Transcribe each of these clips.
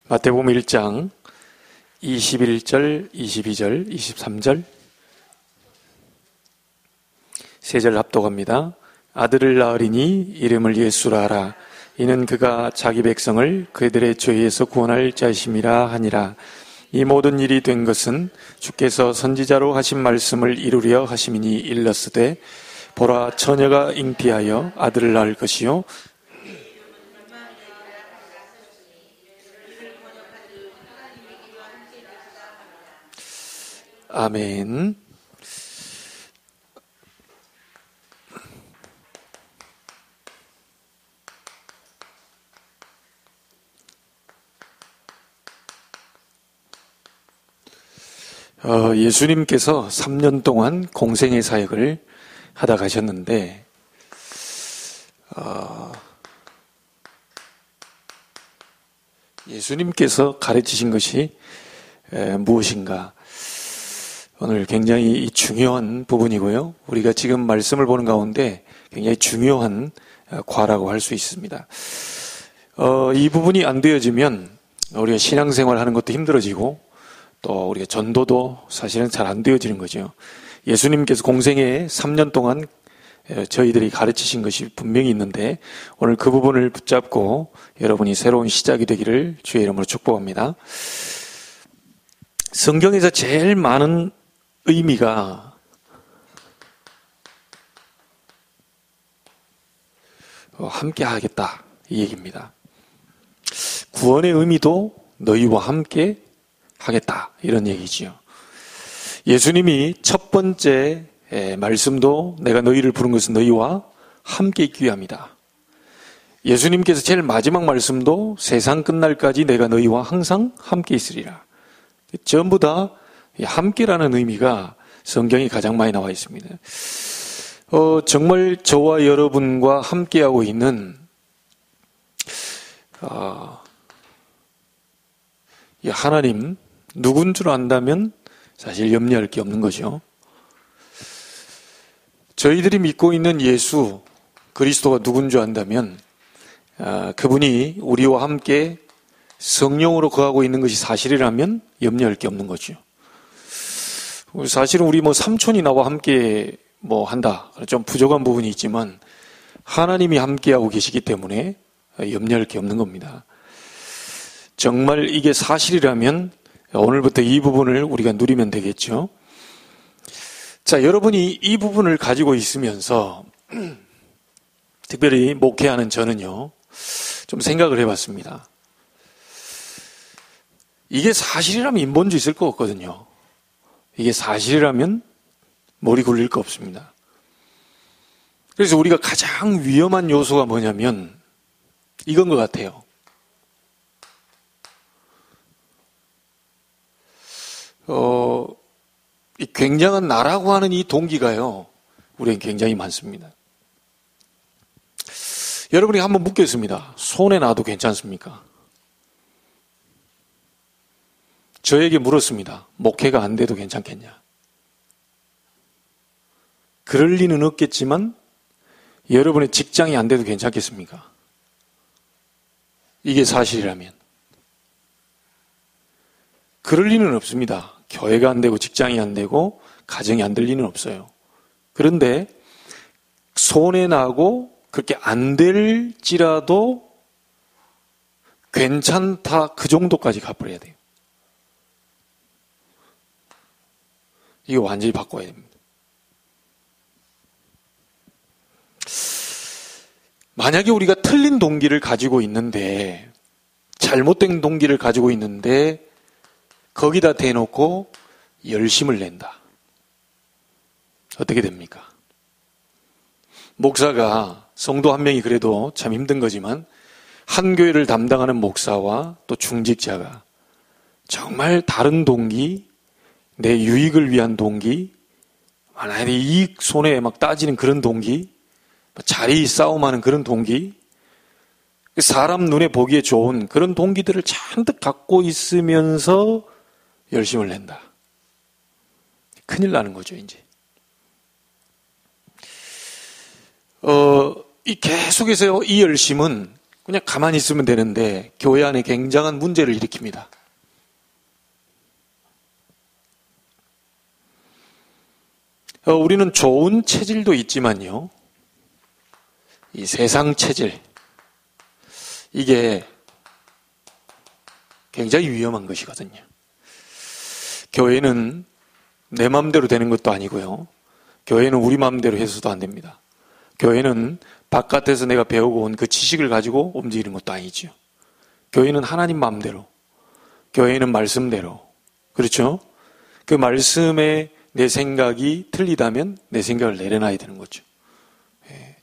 마태복음 1장 21절, 22절, 23절 세 절 합독합니다. 아들을 낳으리니 이름을 예수라 하라. 이는 그가 자기 백성을 그들의 죄에서 구원할 자이심이라 하니라. 이 모든 일이 된 것은 주께서 선지자로 하신 말씀을 이루려 하심이니 일렀으되 보라 처녀가 잉태하여 아들을 낳을 것이요 아멘. 예수님께서 3년 동안 공생애 사역을 하다 가셨는데 예수님께서 가르치신 것이 무엇인가? 오늘 굉장히 중요한 부분이고요. 우리가 지금 말씀을 보는 가운데 굉장히 중요한 과라고 할 수 있습니다. 이 부분이 안 되어지면 우리가 신앙생활 하는 것도 힘들어지고 또 우리가 전도도 사실은 잘 안 되어지는 거죠. 예수님께서 공생애 3년 동안 저희들이 가르치신 것이 분명히 있는데 오늘 그 부분을 붙잡고 여러분이 새로운 시작이 되기를 주의 이름으로 축복합니다. 성경에서 제일 많은 의미가 함께 하겠다 이 얘기입니다. 구원의 의미도 너희와 함께 하겠다 이런 얘기지요. 예수님이 첫 번째 말씀도 내가 너희를 부른 것은 너희와 함께 있기 위함이다. 예수님께서 제일 마지막 말씀도 세상 끝날까지 내가 너희와 항상 함께 있으리라. 전부 다 함께라는 의미가 성경에 가장 많이 나와 있습니다. 정말 저와 여러분과 함께하고 있는 하나님 누군 줄 안다면 사실 염려할 게 없는 거죠. 저희들이 믿고 있는 예수 그리스도가 누군 줄 안다면 그분이 우리와 함께 성령으로 거하고 있는 것이 사실이라면 염려할 게 없는 거죠. 사실은 우리 삼촌이 나와 함께 한다. 좀 부족한 부분이 있지만 하나님이 함께하고 계시기 때문에 염려할 게 없는 겁니다. 정말 이게 사실이라면 오늘부터 이 부분을 우리가 누리면 되겠죠. 자, 여러분이 이 부분을 가지고 있으면서 특별히 목회하는 저는요, 좀 생각을 해봤습니다. 이게 사실이라면 인본주의 있을 거 없거든요. 이게 사실이라면 머리 굴릴 거 없습니다. 그래서 우리가 가장 위험한 요소가 뭐냐면 이건 것 같아요. 이 굉장한 나라고 하는 이 동기가요, 우리는 굉장히 많습니다. 여러분이 한번 묻겠습니다. 손에 놔도 괜찮습니까? 저에게 물었습니다. 목회가 안 돼도 괜찮겠냐? 그럴 리는 없겠지만 여러분의 직장이 안 돼도 괜찮겠습니까? 이게 사실이라면. 그럴 리는 없습니다. 교회가 안 되고 직장이 안 되고 가정이 안 될 리는 없어요. 그런데 손해 나고 그렇게 안 될지라도 괜찮다 그 정도까지 가버려야 돼요. 이거 완전히 바꿔야 됩니다. 만약에 우리가 틀린 동기를 가지고 있는데 잘못된 동기를 가지고 있는데 거기다 대놓고 열심을 낸다. 어떻게 됩니까? 목사가 성도 한 명이 그래도 참 힘든 거지만 한 교회를 담당하는 목사와 또 중직자가 정말 다른 동기, 내 유익을 위한 동기, 만약에 이익 손해 막 따지는 그런 동기, 자리 싸움하는 그런 동기, 사람 눈에 보기에 좋은 그런 동기들을 잔뜩 갖고 있으면서 열심을 낸다. 큰일 나는 거죠, 이제. 이 계속해서 이 열심은 그냥 가만히 있으면 되는데 교회 안에 굉장한 문제를 일으킵니다. 우리는 좋은 체질도 있지만요, 이 세상 체질, 이게 굉장히 위험한 것이거든요. 교회는 내 마음대로 되는 것도 아니고요, 교회는 우리 마음대로 해서도 안 됩니다. 교회는 바깥에서 내가 배우고 온 그 지식을 가지고 움직이는 것도 아니죠. 교회는 하나님 마음대로, 교회는 말씀대로, 그렇죠? 그 말씀에 내 생각이 틀리다면 내 생각을 내려놔야 되는 거죠.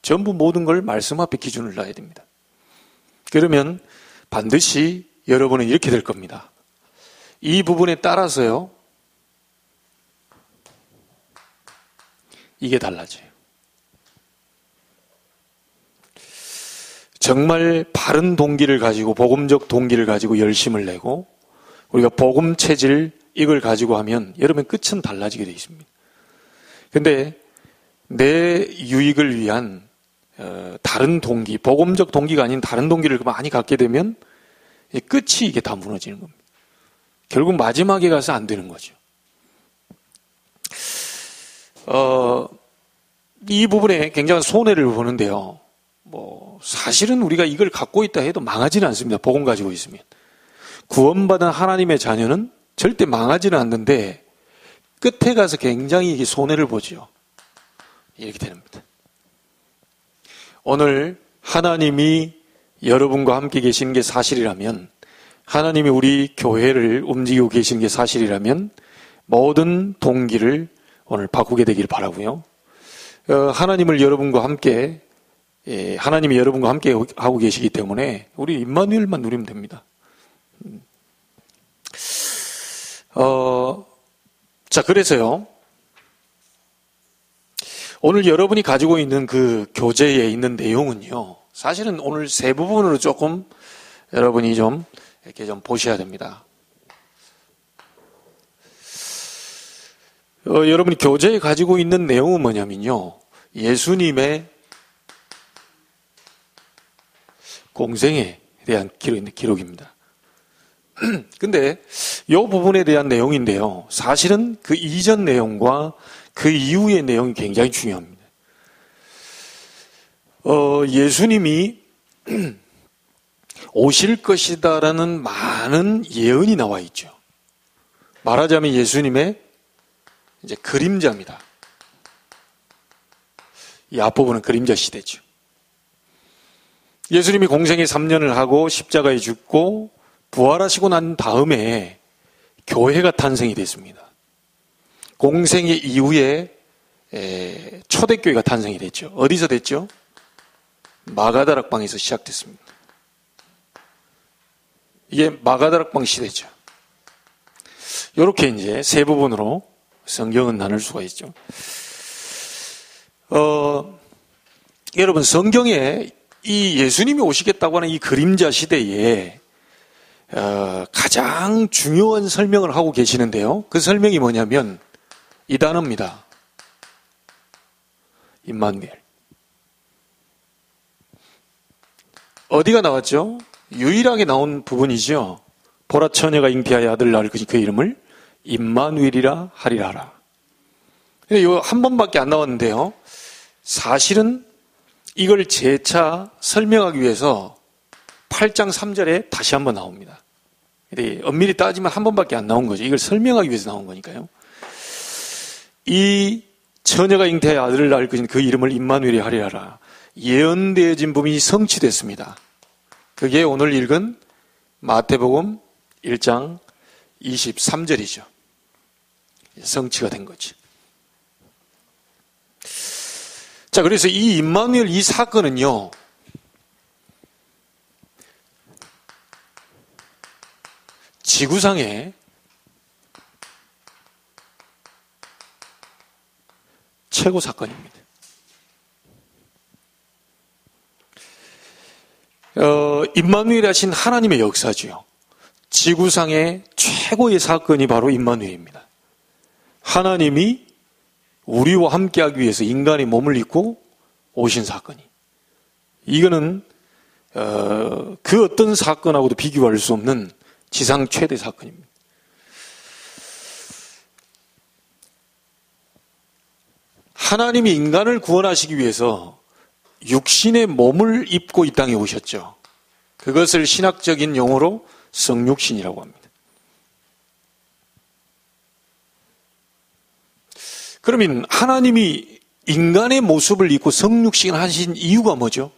전부 모든 걸 말씀 앞에 기준을 놔야 됩니다. 그러면 반드시 여러분은 이렇게 될 겁니다. 이 부분에 따라서요, 이게 달라져요. 정말 바른 동기를 가지고, 복음적 동기를 가지고 열심을 내고 우리가 복음 체질 이걸 가지고 하면 여러분 끝은 달라지게 되어 있습니다. 근데 내 유익을 위한 다른 동기, 복음적 동기가 아닌 다른 동기를 많이 갖게 되면 끝이 이게 다 무너지는 겁니다. 결국 마지막에 가서 안 되는 거죠. 이 부분에 굉장한 손해를 보는데요. 사실은 우리가 이걸 갖고 있다 해도 망하지는 않습니다. 복음 가지고 있으면. 구원받은 하나님의 자녀는 절대 망하지는 않는데 끝에 가서 굉장히 이게 손해를 보죠. 이렇게 됩니다. 오늘 하나님이 여러분과 함께 계시는 게 사실이라면, 하나님이 우리 교회를 움직이고 계시는 게 사실이라면 모든 동기를 오늘 바꾸게 되길 바라고요. 하나님이 여러분과 함께 하고 계시기 때문에 우리 임마누엘만 누리면 됩니다. 자, 그래서요, 오늘 여러분이 가지고 있는 그 교재에 있는 내용은요, 사실은 오늘 세 부분으로 조금 여러분이 좀 이렇게 좀 보셔야 됩니다. 여러분이 교재에 가지고 있는 내용은 뭐냐면요, 예수님의 공생에 대한 기록입니다. 근데 이 부분에 대한 내용인데요, 사실은 그 이전 내용과 그 이후의 내용이 굉장히 중요합니다. 예수님이 오실 것이다라는 많은 예언이 나와 있죠. 말하자면 예수님의 이제 그림자입니다. 이 앞부분은 그림자 시대죠. 예수님이 공생애 3년을 하고 십자가에 죽고 부활하시고 난 다음에 교회가 탄생이 됐습니다. 공생애 이후에 초대교회가 탄생이 됐죠. 어디서 됐죠? 마가다락방에서 시작됐습니다. 이게 마가다락방 시대죠. 이렇게 이제 세 부분으로 성경은 나눌 수가 있죠. 여러분, 성경에 이 예수님이 오시겠다고 하는 이 그림자 시대에 가장 중요한 설명을 하고 계시는데요. 그 설명이 뭐냐면 이 단어입니다. 임마누엘. 어디가 나왔죠? 유일하게 나온 부분이죠. 보라 처녀가 잉태하여 아들을 낳을 것이 그 이름을 임마누엘이라 하리라. 근데 이거 한 번밖에 안 나왔는데요. 사실은 이걸 재차 설명하기 위해서 8장 3절에 다시 한번 나옵니다. 근데 엄밀히 따지면 한 번밖에 안 나온 거죠. 이걸 설명하기 위해서 나온 거니까요. 이 처녀가 잉태하여 아들을 낳을 것인 그 이름을 임마누엘이 하리라. 예언되어진 부분이 성취됐습니다. 그게 오늘 읽은 마태복음 1장 23절이죠. 성취가 된 거죠. 자, 그래서 이 임마누엘 이 사건은요, 지구상에 최고 사건입니다. 임마누엘 하신 하나님의 역사지요. 지구상의 최고의 사건이 바로 임마누엘입니다. 하나님이 우리와 함께하기 위해서 인간의 몸을 입고 오신 사건이. 이거는 그 어떤 사건하고도 비교할 수 없는 지상 최대 사건입니다. 하나님이 인간을 구원하시기 위해서 육신의 몸을 입고 이 땅에 오셨죠. 그것을 신학적인 용어로 성육신이라고 합니다. 그러면 하나님이 인간의 모습을 입고 성육신 하신 이유가 뭐죠?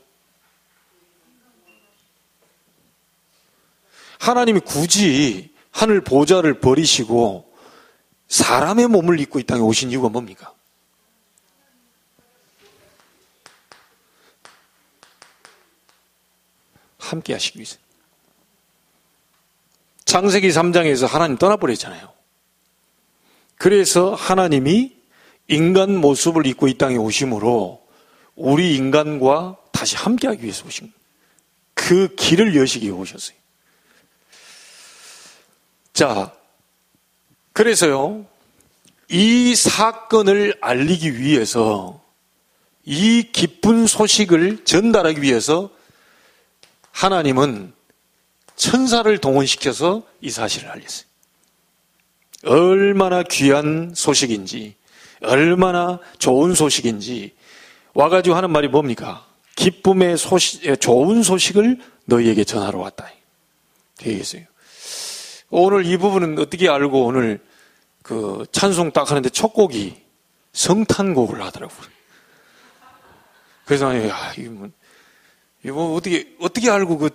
하나님이 굳이 하늘 보좌를 버리시고 사람의 몸을 입고 이 땅에 오신 이유가 뭡니까? 함께 하시기 위해서. 창세기 3장에서 하나님 떠나버렸잖아요. 그래서 하나님이 인간 모습을 입고 이 땅에 오심으로 우리 인간과 다시 함께 하기 위해서 오신 거예요. 그 길을 여시기 위해 오셨어요. 자, 그래서요, 이 사건을 알리기 위해서, 이 기쁜 소식을 전달하기 위해서 하나님은 천사를 동원시켜서 이 사실을 알렸어요. 얼마나 귀한 소식인지, 얼마나 좋은 소식인지 와가지고 하는 말이 뭡니까? 기쁨의 소식, 좋은 소식을 너희에게 전하러 왔다. 되겠어요. 오늘 이 부분은 어떻게 알고 오늘 그 찬송 딱 하는데 첫 곡이 성탄곡을 하더라고요. 그래서 야, 이거 어떻게 알고 그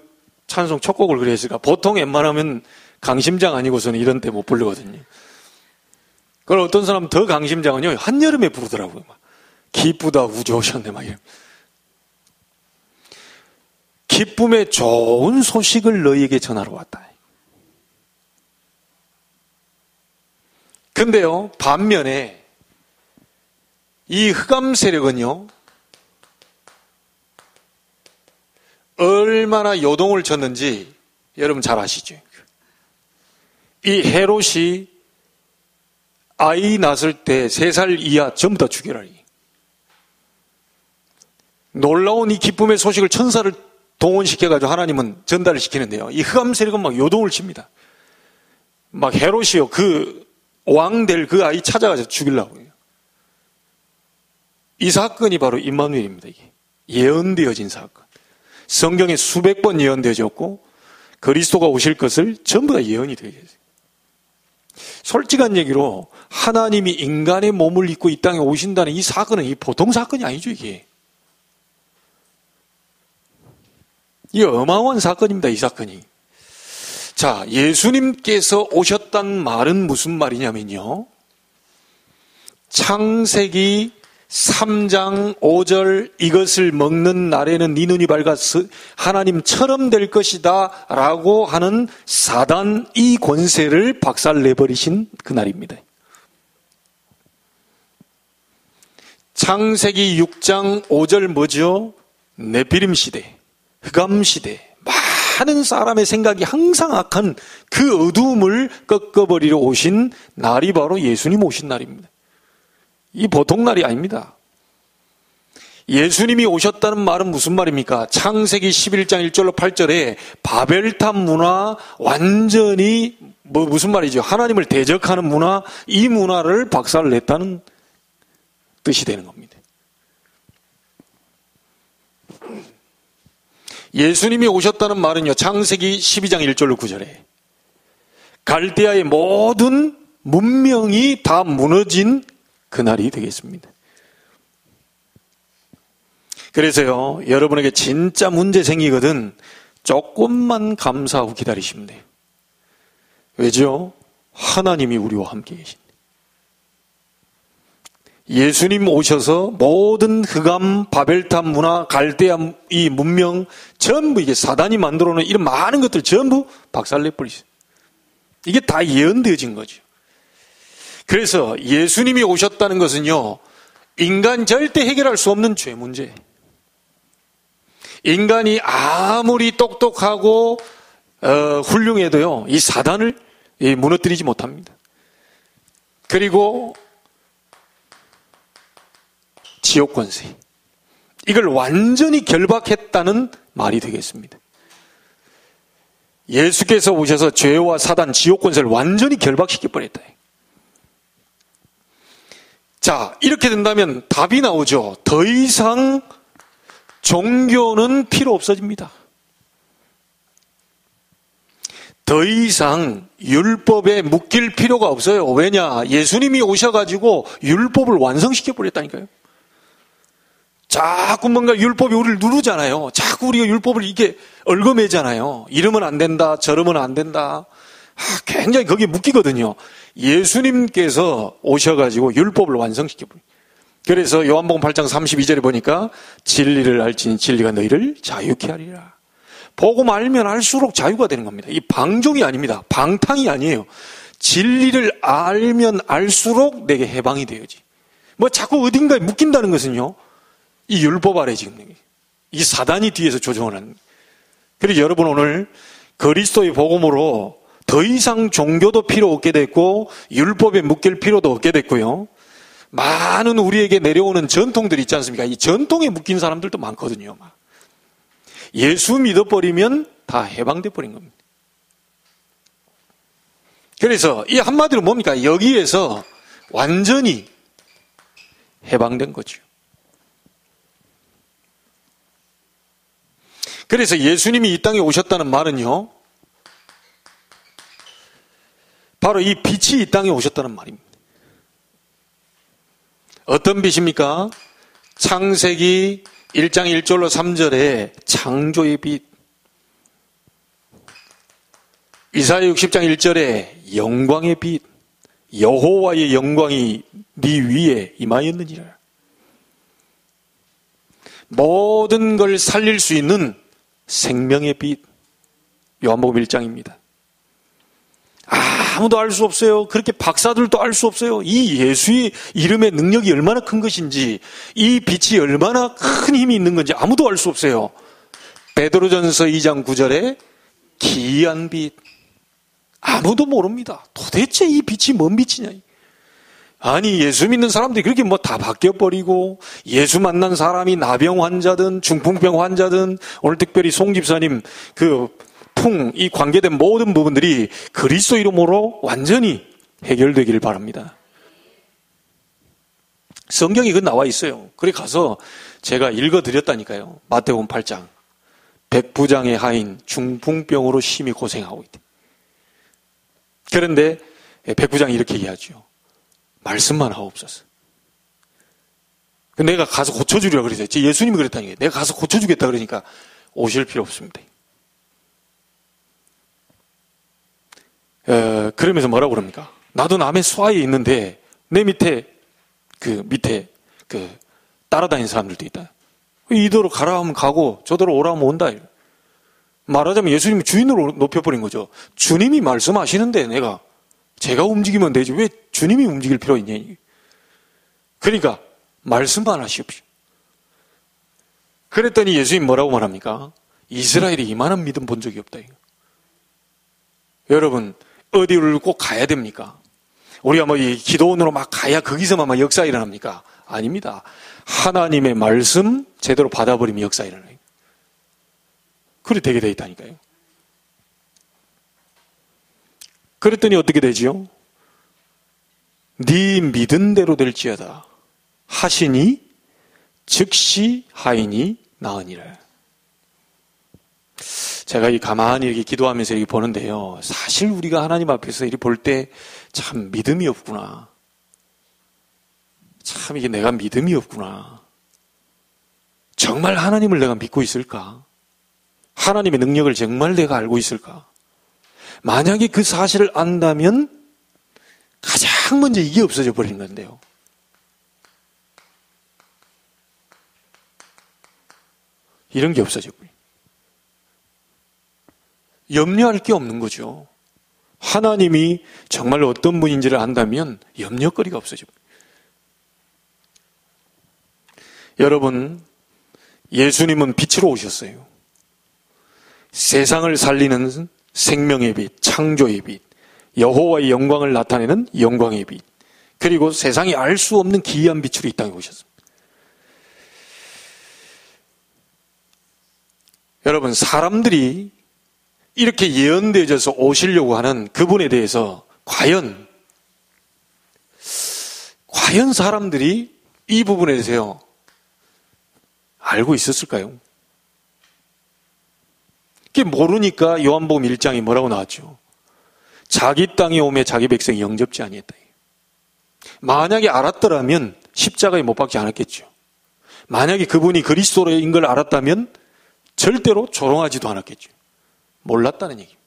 찬송 첫 곡을 그래 했을까? 보통 웬만하면 강심장 아니고서는 이런 때 못 부르거든요. 그걸 어떤 사람은 더 강심장은요, 한여름에 부르더라고요. 막 기쁘다 우주 오셨네 막 이런. 기쁨의 좋은 소식을 너희에게 전하러 왔다. 근데요, 반면에 이 흑암 세력은요, 얼마나 요동을 쳤는지 여러분 잘 아시죠? 이 헤롯이 아이 낳았을 때 3살 이하 전부 다 죽여라. 놀라운 이 기쁨의 소식을 천사를 동원시켜가지고 하나님은 전달을 시키는데요. 이 흑암 세력은 막 요동을 칩니다. 막 헤롯이요, 그 왕될 그 아이 찾아가서 죽이려고 해요. 이 사건이 바로 임마누엘입니다. 이게 예언되어진 사건. 성경에 수백 번 예언되어졌고 그리스도가 오실 것을 전부 다 예언이 되어 있어요. 솔직한 얘기로 하나님이 인간의 몸을 입고 이 땅에 오신다는 이 사건은 이 보통 사건이 아니죠. 이게 어마어마한 사건입니다. 이 사건이. 자, 예수님께서 오셨다는 말은 무슨 말이냐면요, 창세기 3장 5절 이것을 먹는 날에는 네 눈이 밝아서 하나님처럼 될 것이다 라고 하는 사단 이 권세를 박살내버리신 그날입니다. 창세기 6장 5절 뭐죠? 네피림 시대, 흑암 시대, 많은 사람의 생각이 항상 악한 그 어두움을 꺾어버리러 오신 날이 바로 예수님 오신 날입니다. 이 보통 날이 아닙니다. 예수님이 오셨다는 말은 무슨 말입니까? 창세기 11장 1절로 8절에 바벨탑 문화, 완전히 무슨 말이죠? 하나님을 대적하는 문화, 이 문화를 박살냈다는 뜻이 되는 겁니다. 예수님이 오셨다는 말은요, 창세기 12장 1절로 9절에 갈대아의 모든 문명이 다 무너진 그날이 되겠습니다. 그래서요, 여러분에게 진짜 문제 생기거든 조금만 감사하고 기다리시면 돼요. 왜죠? 하나님이 우리와 함께 계신다. 예수님 오셔서 모든 흑암, 바벨탑 문화, 갈대아 이 문명 전부 이게 사단이 만들어 놓은 이런 많은 것들 전부 박살내버리세요. 이게 다 예언되어진 거죠. 그래서 예수님이 오셨다는 것은요, 인간 절대 해결할 수 없는 죄 문제. 인간이 아무리 똑똑하고 훌륭해도요, 이 사단을 무너뜨리지 못합니다. 그리고 지옥 권세, 이걸 완전히 결박했다는 말이 되겠습니다. 예수께서 오셔서 죄와 사단, 지옥 권세를 완전히 결박시켜버렸다. 자, 이렇게 된다면 답이 나오죠. 더 이상 종교는 필요 없어집니다. 더 이상 율법에 묶일 필요가 없어요. 왜냐? 예수님이 오셔가지고 율법을 완성시켜버렸다니까요. 자꾸 뭔가 율법이 우리를 누르잖아요. 자꾸 우리가 율법을 이렇게 얽어매잖아요. 이러면 안 된다, 저러면 안 된다. 굉장히 거기에 묶이거든요. 예수님께서 오셔가지고 율법을 완성시켜버려요. 그래서 요한복음 8장 32절에 보니까 진리를 알지니 진리가 너희를 자유케 하리라. 복음 알면 알수록 자유가 되는 겁니다. 이 방종이 아닙니다. 방탕이 아니에요. 진리를 알면 알수록 내게 해방이 되어지. 뭐 자꾸 어딘가에 묶인다는 것은요, 이 율법 아래 지금 이 사단이 뒤에서 조종을 하는 거예요. 그래서 여러분 오늘 그리스도의 복음으로 더 이상 종교도 필요 없게 됐고 율법에 묶일 필요도 없게 됐고요. 많은 우리에게 내려오는 전통들이 있지 않습니까? 이 전통에 묶인 사람들도 많거든요. 예수 믿어버리면 다 해방돼 버린 겁니다. 그래서 이 한마디로 뭡니까? 여기에서 완전히 해방된 거죠. 그래서 예수님이 이 땅에 오셨다는 말은요, 바로 이 빛이 이 땅에 오셨다는 말입니다. 어떤 빛입니까? 창세기 1장 1절로 3절에 창조의 빛, 이사야 60장 1절에 영광의 빛, 여호와의 영광이 네 위에 임하였느니라. 모든 걸 살릴 수 있는 생명의 빛, 요한복음 1장입니다. 아무도 알 수 없어요. 그렇게 박사들도 알 수 없어요. 이 예수의 이름의 능력이 얼마나 큰 것인지, 이 빛이 얼마나 큰 힘이 있는 건지 아무도 알 수 없어요. 베드로전서 2장 9절에 기이한 빛, 아무도 모릅니다. 도대체 이 빛이 뭔 빛이냐. 아니, 예수 믿는 사람들이 그렇게 뭐 다 바뀌어버리고, 예수 만난 사람이 나병 환자든 중풍병 환자든, 오늘 특별히 송 집사님 이 관계된 모든 부분들이 그리스도 이름으로 완전히 해결되기를 바랍니다. 성경이 그 나와 있어요. 그래 가서 제가 읽어드렸다니까요. 마태복음 8장. 백부장의 하인 중풍병으로 심히 고생하고 있대. 그런데 백부장이 이렇게 얘기하죠. 말씀만 하옵소서. 내가 가서 고쳐주리라 그랬어요. 예수님이 그랬다니까요. 내가 가서 고쳐주겠다 그러니까 오실 필요 없습니다. 그러면서 뭐라고 그럽니까? 나도 남의 수하에 있는데 내 밑에 따라다니는 사람들도 있다. 이대로 가라 하면 가고 저대로 오라 하면 온다. 말하자면 예수님이 주인으로 높여버린 거죠. 주님이 말씀하시는데 제가 움직이면 되지 왜 주님이 움직일 필요 있냐. 그러니까 말씀만 하십시오. 그랬더니 예수님 뭐라고 말합니까? 이스라엘이 이만한 믿음 본 적이 없다. 여러분 어디를 꼭 가야 됩니까? 우리가 뭐 이 기도원으로 막 가야 거기서만 막 역사 일어납니까? 아닙니다. 하나님의 말씀 제대로 받아버리면 역사 일어나요. 그래 되게 돼 있다니까요. 그랬더니 어떻게 되지요? 네 믿은 대로 될지어다 하시니 즉시 하인이 나으니라. 제가 가만히 이렇게 기도하면서 이렇게 보는데요. 사실 우리가 하나님 앞에서 이렇게 볼 때 참 믿음이 없구나. 참 이게 내가 믿음이 없구나. 정말 하나님을 내가 믿고 있을까? 하나님의 능력을 정말 내가 알고 있을까? 만약에 그 사실을 안다면 가장 먼저 이게 없어져 버리는 건데요. 이런 게 없어져 버려요. 염려할 게 없는 거죠. 하나님이 정말 어떤 분인지를 안다면 염려거리가 없어져 버려요. 여러분, 예수님은 빛으로 오셨어요. 세상을 살리는 생명의 빛, 창조의 빛, 여호와의 영광을 나타내는 영광의 빛, 그리고 세상이 알 수 없는 기이한 빛으로 이 땅에 오셨습니다. 여러분, 사람들이 이렇게 예언되어져서 오시려고 하는 그분에 대해서 과연 사람들이 이 부분에 대해서 알고 있었을까요? 그게 모르니까 요한복음 1장이 뭐라고 나왔죠? 자기 땅에 오매 자기 백성이 영접지 아니했다. 만약에 알았더라면 십자가에 못 박지 않았겠죠. 만약에 그분이 그리스도인 걸 알았다면 절대로 조롱하지도 않았겠죠. 몰랐다는 얘기입니다.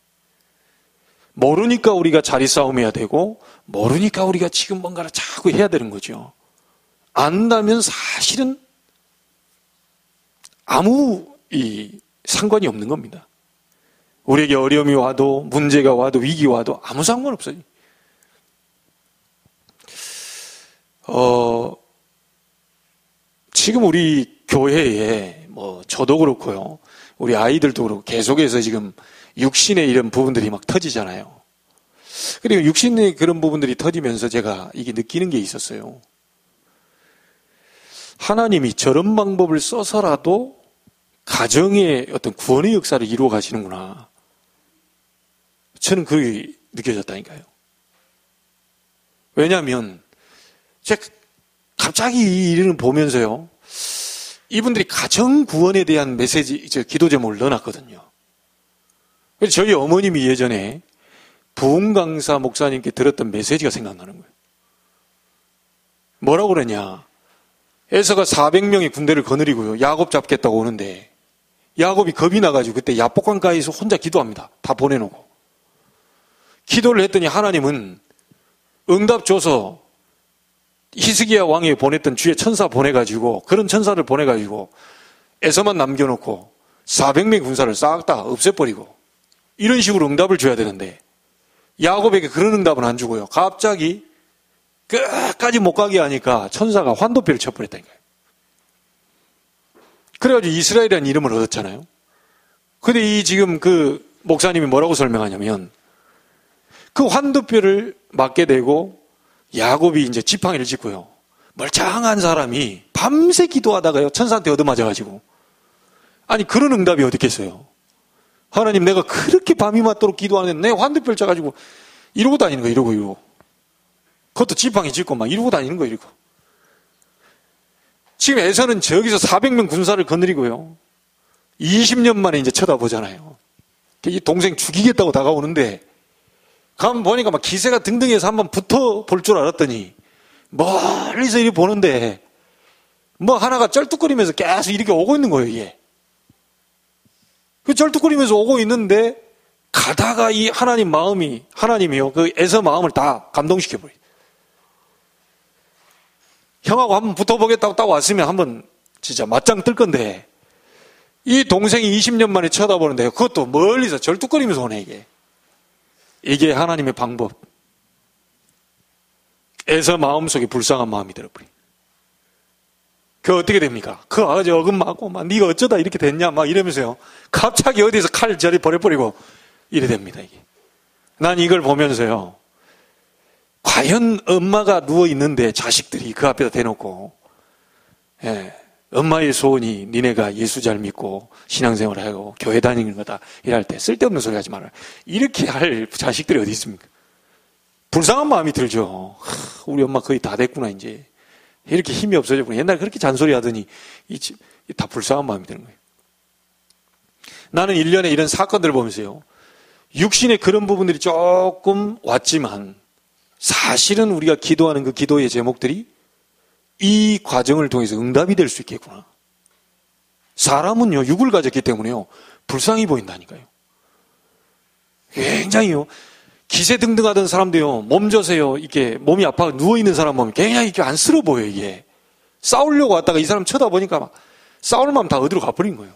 모르니까 우리가 자리 싸움해야 되고, 모르니까 우리가 지금 뭔가를 자꾸 해야 되는 거죠. 안다면 사실은 아무 상관이 없는 겁니다. 우리에게 어려움이 와도, 문제가 와도, 위기가 와도 아무 상관없어요. 지금 우리 교회에 저도 그렇고요, 우리 아이들도 그렇고 계속해서 지금 육신의 이런 부분들이 막 터지잖아요. 그리고 육신의 그런 부분들이 터지면서 제가 이게 느끼는 게 있었어요. 하나님이 저런 방법을 써서라도 가정의 어떤 구원의 역사를 이루어 가시는구나. 저는 그게 느껴졌다니까요. 왜냐하면 제가 갑자기 이 일을 보면서요, 이분들이 가정 구원에 대한 메시지, 기도 제목을 넣어놨거든요. 그래서 저희 어머님이 예전에 부흥 강사 목사님께 들었던 메시지가 생각나는 거예요. 뭐라고 그러냐? 에서가 400명의 군대를 거느리고요, 야곱 잡겠다고 오는데 야곱이 겁이 나가지고 그때 야복강가에서 혼자 기도합니다. 다 보내놓고. 기도를 했더니 하나님은 응답 줘서 히스기야 왕에 보냈던 주의 천사 보내가지고, 그런 천사를 보내가지고 에서만 남겨놓고 400명의 군사를 싹 다 없애버리고, 이런 식으로 응답을 줘야 되는데 야곱에게 그런 응답은 안 주고요, 갑자기 끝까지 못 가게 하니까 천사가 환도뼈를 쳐버렸다니까요. 그래가지고 이스라엘이라는 이름을 얻었잖아요. 근데 이 지금 그 목사님이 뭐라고 설명하냐면, 그 환도뼈를 맞게 되고 야곱이 이제 지팡이를 짚고요, 멀쩡한 사람이 밤새 기도하다가요 천사한테 얻어맞아가지고, 아니 그런 응답이 어디 있겠어요? 하나님, 내가 그렇게 밤이 맞도록 기도하는데 내 환도뼈를 짜가지고 이러고 다니는 거, 이러고 그것도 지팡이 짚고 막 이러고 다니는 거, 이러고. 지금 에서는 저기서 400명 군사를 거느리고요 20년 만에 이제 쳐다보잖아요. 이 동생 죽이겠다고 다가오는데, 가면 보니까 막 기세가 등등해서 한번 붙어 볼 줄 알았더니 멀리서 이렇게 보는데 뭐 하나가 쩔뚝거리면서 계속 이렇게 오고 있는 거예요, 이게. 그 쩔뚝거리면서 오고 있는데 가다가 이 하나님이요, 그 에서 마음을 다 감동시켜버려요. 형하고 한번 붙어보겠다고 딱 왔으면 한번 진짜 맞짱 뜰 건데, 이 동생이 20년 만에 쳐다보는데 그것도 멀리서 절뚝거리면서 오네, 이게. 이게 하나님의 방법. 에서 마음속에 불쌍한 마음이 들어버려. 그 어떻게 됩니까? 그 아버지 어긋맞고 막 네가 어쩌다 이렇게 됐냐 막 이러면서요, 갑자기 어디서 칼 저리 버려버리고 이래 됩니다, 이게. 난 이걸 보면서요, 과연 엄마가 누워있는데 자식들이 그 앞에다 대놓고, 엄마의 소원이 니네가 예수 잘 믿고 신앙생활을 하고 교회 다니는 거다 이럴 때 쓸데없는 소리 하지 말아요. 이렇게 할 자식들이 어디 있습니까? 불쌍한 마음이 들죠. 우리 엄마 거의 다 됐구나, 이제. 이렇게 힘이 없어졌구나. 옛날에 그렇게 잔소리 하더니 다 불쌍한 마음이 드는 거예요. 나는 1년에 이런 사건들을 보면서요, 육신의 그런 부분들이 조금 왔지만 사실은 우리가 기도하는 그 기도의 제목들이 이 과정을 통해서 응답이 될 수 있겠구나. 사람은요, 육을 가졌기 때문에요, 불쌍히 보인다니까요. 굉장히요, 기세등등하던 사람도요, 몸져서요, 이렇게 몸이 아파 누워있는 사람 보면 굉장히 이렇게 안쓰러워 보여요, 이게. 싸우려고 왔다가 이 사람 쳐다보니까 막 싸울 마음 다 어디로 가버린 거예요.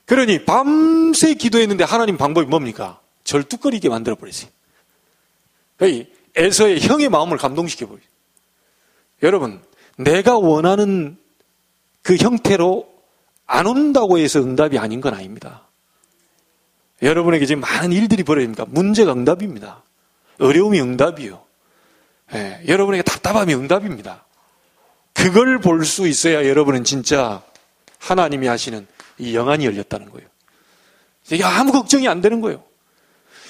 그러니 밤새 기도했는데 하나님 방법이 뭡니까? 절뚝거리게 만들어버렸어요. 에서의 형의 마음을 감동시켜버려요. 여러분, 내가 원하는 그 형태로 안 온다고 해서 응답이 아닌 건 아닙니다. 여러분에게 지금 많은 일들이 벌어집니까? 문제가 응답입니다. 어려움이 응답이요. 여러분에게 답답함이 응답입니다. 그걸 볼 수 있어야 여러분은 진짜 하나님이 하시는 이 영안이 열렸다는 거예요. 이게 아무 걱정이 안 되는 거예요.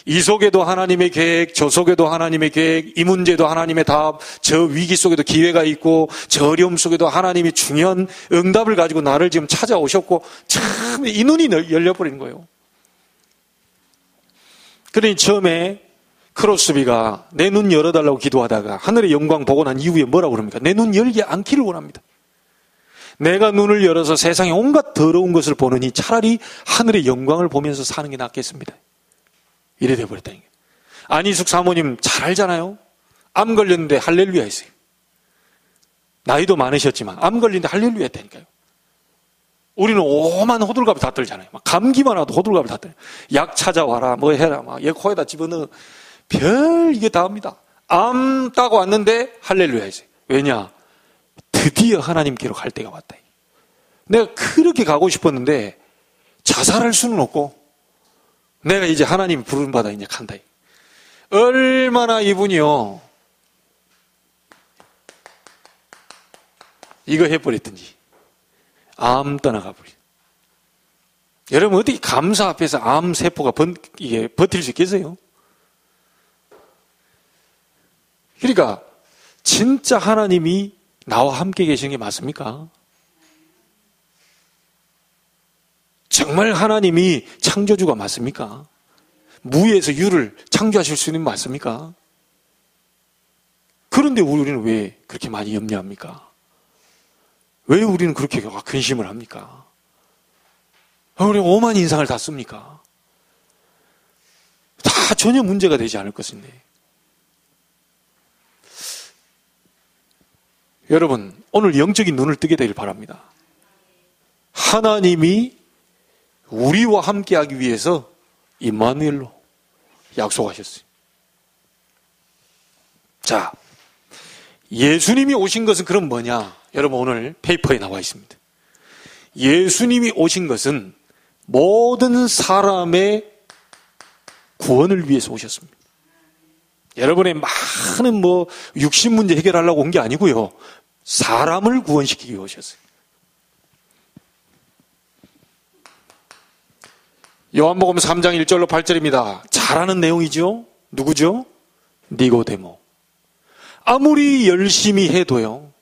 이 속에도 하나님의 계획, 저 속에도 하나님의 계획, 이 문제도 하나님의 답, 저 위기 속에도 기회가 있고, 저 어려움 속에도 하나님이 중요한 응답을 가지고 나를 지금 찾아오셨고, 참 이 눈이 열려버리는 거예요. 그러니 처음에 크로스비가 내 눈 열어달라고 기도하다가 하늘의 영광 보고 난 이후에 뭐라고 그럽니까? 내 눈 열지 않기를 원합니다. 내가 눈을 열어서 세상에 온갖 더러운 것을 보느니 차라리 하늘의 영광을 보면서 사는 게 낫겠습니다. 이래 돼버렸다는 거예요. 안희숙 사모님 잘 알잖아요. 암 걸렸는데 할렐루야 했어요. 나이도 많으셨지만 암 걸렸는데 할렐루야 했다니까요. 우리는 오만 호들갑을 다 떨잖아요. 막 감기만 와도 호들갑을 다 떨어요. 약 찾아와라, 뭐 해라, 막 얘 코에다 집어넣어. 별 이게 다 합니다. 암 따고 왔는데 할렐루야 했어요. 왜냐? 드디어 하나님께로 갈 때가 왔다. 내가 그렇게 가고 싶었는데 자살할 수는 없고 내가 이제 하나님 부름받아 이제 간다. 얼마나 이분이요 이거 해버렸든지 암 떠나가 버려. 여러분 어떻게 감사 앞에서 암 세포가 이게 버틸 수 있겠어요? 그러니까 진짜 하나님이 나와 함께 계시는 게 맞습니까? 정말 하나님이 창조주가 맞습니까? 무에서 유를 창조하실 수 있는 맞습니까? 그런데 우리는 왜 그렇게 많이 염려합니까? 왜 우리는 그렇게 근심을 합니까? 우리 오만 인상을 다 씁니까? 다 전혀 문제가 되지 않을 것인데. 여러분, 오늘 영적인 눈을 뜨게 되길 바랍니다. 하나님이 우리와 함께하기 위해서 임마누엘로 약속하셨어요. 자, 예수님이 오신 것은 그럼 뭐냐? 여러분 오늘 페이퍼에 나와 있습니다. 예수님이 오신 것은 모든 사람의 구원을 위해서 오셨습니다. 여러분의 많은 육신 문제 해결하려고 온 게 아니고요. 사람을 구원시키기 위해 오셨어요. 요한복음 3장 1절로 8절입니다. 잘 아는 내용이죠. 누구죠? 니고데모. 아무리 열심히 해도요.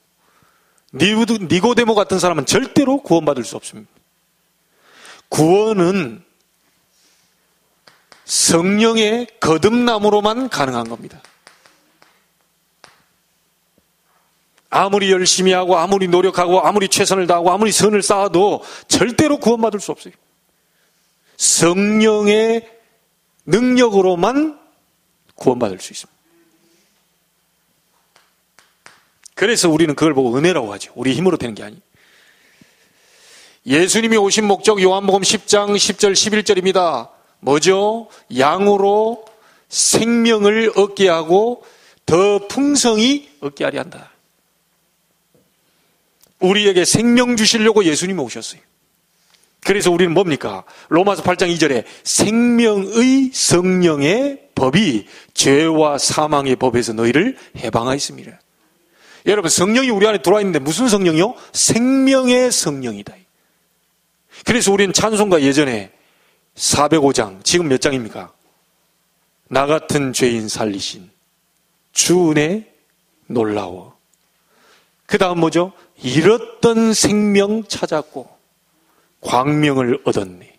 니고데모 같은 사람은 절대로 구원받을 수 없습니다. 구원은 성령의 거듭남으로만 가능한 겁니다. 아무리 열심히 하고 아무리 노력하고 아무리 최선을 다하고 아무리 선을 쌓아도 절대로 구원받을 수 없어요. 성령의 능력으로만 구원받을 수 있습니다. 그래서 우리는 그걸 보고 은혜라고 하죠. 우리 힘으로 되는 게 아니에요. 예수님이 오신 목적 요한복음 10장 10절 11절입니다. 뭐죠? 양으로 생명을 얻게 하고 더 풍성히 얻게 하려 한다. 우리에게 생명 주시려고 예수님이 오셨어요. 그래서 우리는 뭡니까? 로마서 8장 2절에 생명의 성령의 법이 죄와 사망의 법에서 너희를 해방하였습니다. 여러분 성령이 우리 안에 들어와 있는데 무슨 성령이요? 생명의 성령이다. 그래서 우리는 찬송가 예전에 405장 지금 몇 장입니까? 나 같은 죄인 살리신 주 은혜 놀라워. 그 다음 뭐죠? 잃었던 생명 찾았고 광명을 얻었네.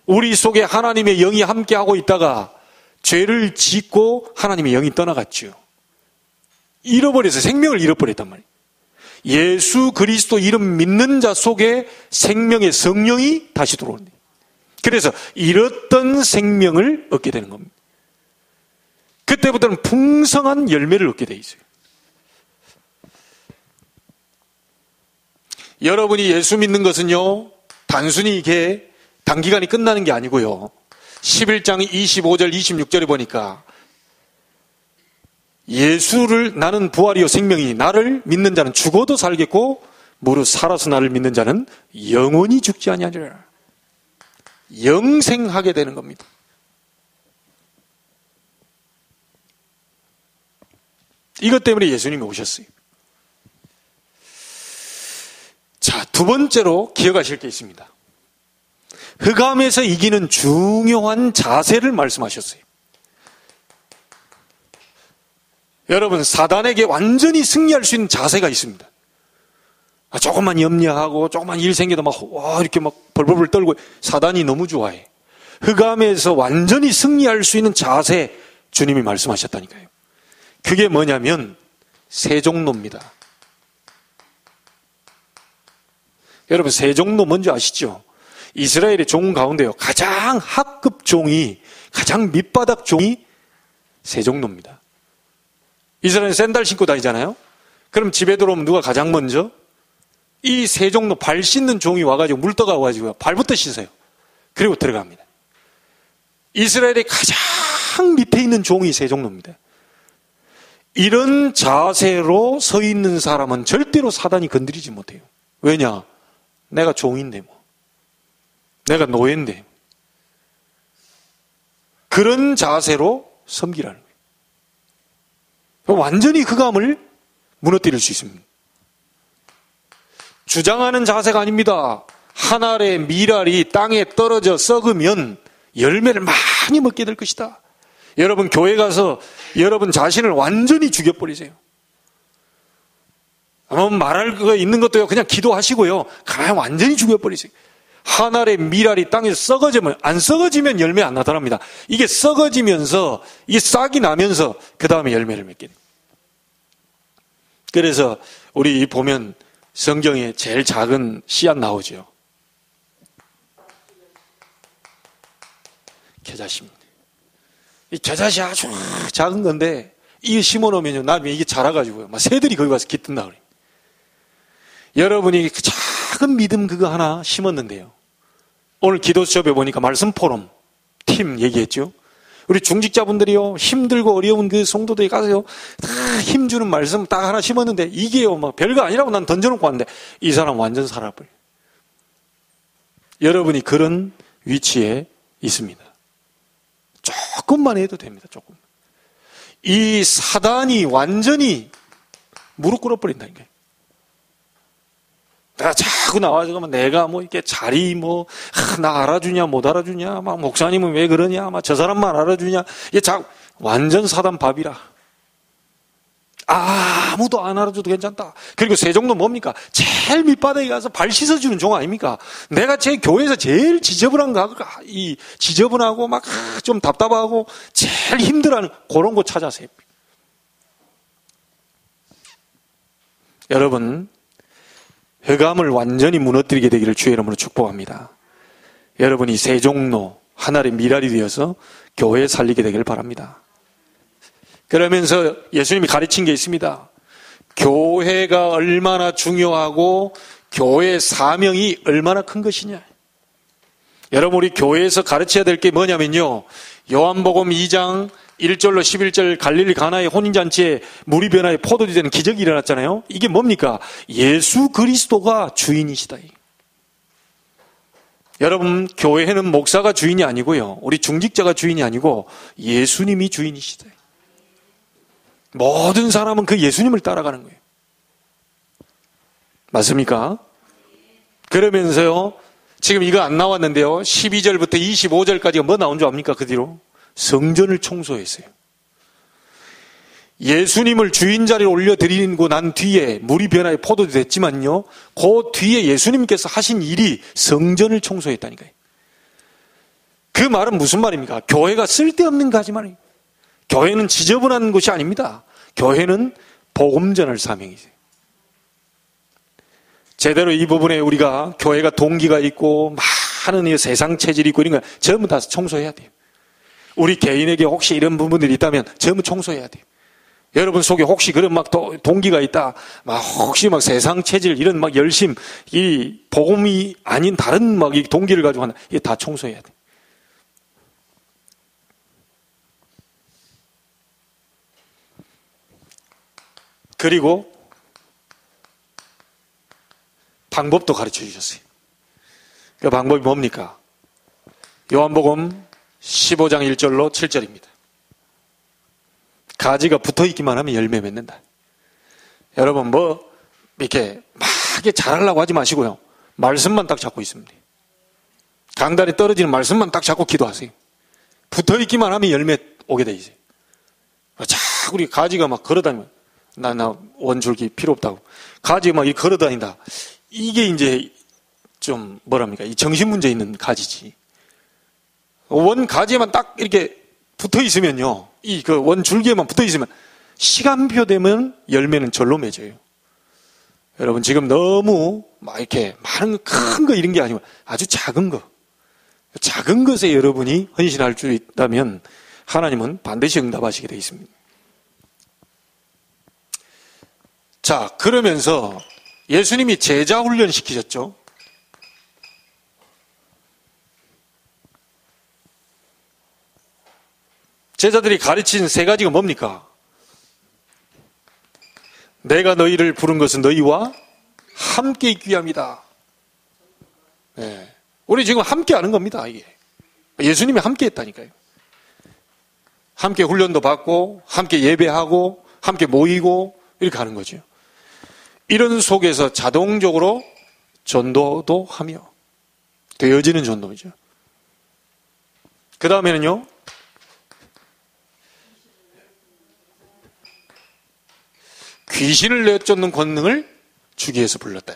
우리 속에 하나님의 영이 함께하고 있다가 죄를 짓고 하나님의 영이 떠나갔죠. 잃어버려서 생명을 잃어버렸단 말이에요. 예수 그리스도 이름 믿는 자 속에 생명의 성령이 다시 들어오네. 그래서 잃었던 생명을 얻게 되는 겁니다. 그때부터는 풍성한 열매를 얻게 돼 있어요. 여러분이 예수 믿는 것은요, 단순히 이게 단기간이 끝나는 게 아니고요. 11장 25절 26절에 보니까 예수를 나는 부활이요 생명이니 나를 믿는 자는 죽어도 살겠고 무릇 살아서 나를 믿는 자는 영원히 죽지 아니하리라. 영생하게 되는 겁니다. 이것 때문에 예수님이 오셨어요. 자, 두 번째로 기억하실 게 있습니다. 흑암에서 이기는 중요한 자세를 말씀하셨어요. 여러분, 사단에게 완전히 승리할 수 있는 자세가 있습니다. 조금만 염려하고 조금만 일 생겨도 이렇게 벌벌 떨고, 사단이 너무 좋아해. 흑암에서 완전히 승리할 수 있는 자세, 주님이 말씀하셨다니까요. 그게 뭐냐면 세종로입니다. 여러분, 세종로 뭔지 아시죠? 이스라엘의 종 가운데요, 가장 하급 종이, 가장 밑바닥 종이 세종로입니다. 이스라엘은 샌들 신고 다니잖아요. 그럼 집에 들어오면 누가 가장 먼저? 이 세종로 발 씻는 종이 와가지고 물 떠가가지고 발부터 씻어요. 그리고 들어갑니다. 이스라엘의 가장 밑에 있는 종이 세종로입니다. 이런 자세로 서 있는 사람은 절대로 사단이 건드리지 못해요. 왜냐? 내가 종인데 내가 노예인데. 그런 자세로 섬기라는 거예요. 완전히 흑암을 무너뜨릴 수 있습니다. 주장하는 자세가 아닙니다. 한 알의 밀알이 땅에 떨어져 썩으면 열매를 많이 먹게 될 것이다. 여러분, 교회 가서 여러분 자신을 완전히 죽여버리세요. 아마 말할 거 있는 것도요, 그냥 기도하시고요, 가만히 완전히 죽여버리세요. 한 알의 밀알이 땅에서 썩어지면, 안 썩어지면 열매 안 나타납니다. 이게 썩어지면서, 이게 싹이 나면서 그 다음에 열매를 맺게 됩니다. 그래서 우리 보면 성경에 제일 작은 씨앗 나오죠. 겨자씨입니다. 이 겨자씨 아주 작은 건데 이거 심어놓으면요, 나중에 이게 자라가지고요, 막 새들이 거기 와서 깃든다 그래요. 여러분이 그 작은 믿음 그거 하나 심었는데요, 오늘 기도 수업에 보니까 말씀 포럼 팀 얘기했죠. 우리 중직자분들이요, 힘들고 어려운 그 성도들이 가서요, 다 힘주는 말씀 딱 하나 심었는데 이게요, 막 별거 아니라고 난 던져놓고 왔는데 이 사람 완전 살아버려요. 여러분이 그런 위치에 있습니다. 조금만 해도 됩니다. 조금. 이 사단이 완전히 무릎 꿇어버린다니까요. 내가 자꾸 나와서 내가 이렇게 자리 나 알아주냐 못 알아주냐, 막 목사님은 왜 그러냐, 막 저 사람만 알아주냐, 이게 완전 사단 밥이라. 아무도 안 알아줘도 괜찮다. 그리고 세종로 뭡니까? 제일 밑바닥에 가서 발 씻어주는 종 아닙니까? 내가 제 교회에서 제일 지저분하고 막 좀 답답하고 제일 힘들어하는 그런 곳 찾아서. 여러분, 흑암을 완전히 무너뜨리게 되기를 주의 이름으로 축복합니다. 여러분이 세종로 하나의 미랄이 되어서 교회 살리게 되기를 바랍니다. 그러면서 예수님이 가르친 게 있습니다. 교회가 얼마나 중요하고 교회의 사명이 얼마나 큰 것이냐. 여러분, 우리 교회에서 가르쳐야 될 게 뭐냐면요, 요한복음 2장 1절로 11절 갈릴리 가나의 혼인잔치에 물이 변화에 포도주 되는 기적이 일어났잖아요. 이게 뭡니까? 예수 그리스도가 주인이시다. 여러분, 교회는 목사가 주인이 아니고요, 우리 중직자가 주인이 아니고 예수님이 주인이시다. 모든 사람은 그 예수님을 따라가는 거예요. 맞습니까? 그러면서요, 지금 이거 안 나왔는데요, 12절부터 25절까지가 뭐 나온 줄 압니까? 그 뒤로 성전을 청소했어요. 예수님을 주인 자리에 올려드리고 난 뒤에 물이 변화에 포도도 됐지만요, 그 뒤에 예수님께서 하신 일이 성전을 청소했다니까요. 그 말은 무슨 말입니까? 교회가 쓸데없는 거 하지 말아요. 교회는 지저분한 곳이 아닙니다. 교회는 복음 전할 사명이세요. 제대로 이 부분에 우리가 교회가 동기가 있고 많은 이 세상 체질이 있고 이런 거 전부 다 청소해야 돼요. 우리 개인에게 혹시 이런 부분들이 있다면 전부 청소해야 돼요. 여러분 속에 혹시 그런 동기가 있다, 혹시 세상 체질, 이런 열심, 이 복음이 아닌 다른 이 동기를 가지고 하는, 이게 다 청소해야 돼요. 그리고 방법도 가르쳐 주셨어요. 그 방법이 뭡니까? 요한복음 15장 1절로 7절입니다. 가지가 붙어 있기만 하면 열매 맺는다. 여러분, 이렇게 막 잘하려고 하지 마시고요, 말씀만 딱 잡고 있으면 돼요. 강단에 떨어지는 말씀만 딱 잡고 기도하세요. 붙어있기만 하면 열매 오게 돼 있어요. 자, 우리 가지가 막 걸어다니면, 나 원줄기 필요 없다고. 가지가 막 걸어다닌다. 이게 이제 좀 뭐랍니까? 이 정신 문제 있는 가지지. 원 가지에만 딱 이렇게 붙어 있으면요. 이 그 원 줄기에만 붙어 있으면 시간표 되면 열매는 절로 맺어요. 여러분 지금 너무 막 이렇게 많은 큰 거 이런 게 아니고 아주 작은 거. 작은 것에 여러분이 헌신할 수 있다면 하나님은 반드시 응답하시게 되어 있습니다. 자, 그러면서 예수님이 제자 훈련 시키셨죠. 제자들이 가르친 세 가지가 뭡니까? 내가 너희를 부른 것은 너희와 함께 있기 위함이다. 네. 우리 지금 함께 하는 겁니다, 이게. 예수님이 함께 했다니까요. 함께 훈련도 받고, 함께 예배하고, 함께 모이고, 이렇게 하는 거죠. 이런 속에서 자동적으로 전도도 하며, 되어지는 전도이죠. 그 다음에는요, 귀신을 내쫓는 권능을 주기 위해서 불렀다.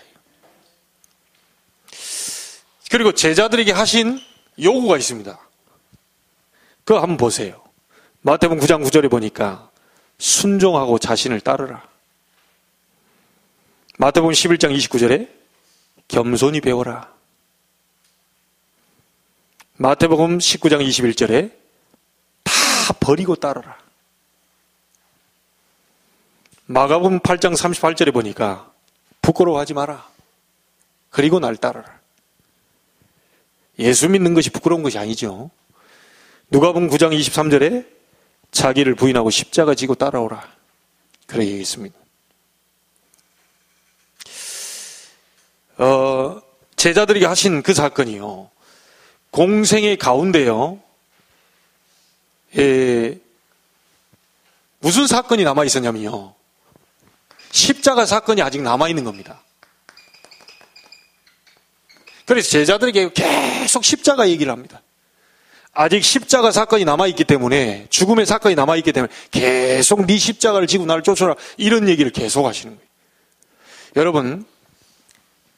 그리고 제자들에게 하신 요구가 있습니다. 그거 한번 보세요. 마태복음 9장 9절에 보니까 순종하고 자신을 따르라. 마태복음 11장 29절에 겸손히 배워라. 마태복음 19장 21절에 다 버리고 따르라. 마가복음 8장 38절에 보니까 부끄러워하지 마라. 그리고 날 따르라. 예수 믿는 것이 부끄러운 것이 아니죠. 누가복음 9장 23절에 자기를 부인하고 십자가 지고 따라오라. 그렇게 얘기했습니다. 제자들에게 하신 그 사건이요. 공생의 가운데요. 무슨 사건이 남아 있었냐면요. 십자가 사건이 아직 남아 있는 겁니다. 그래서 제자들에게 계속 십자가 얘기를 합니다. 아직 십자가 사건이 남아있기 때문에, 죽음의 사건이 남아있기 때문에 계속 네 십자가를 지고 나를 쫓아라, 이런 얘기를 계속 하시는 거예요. 여러분,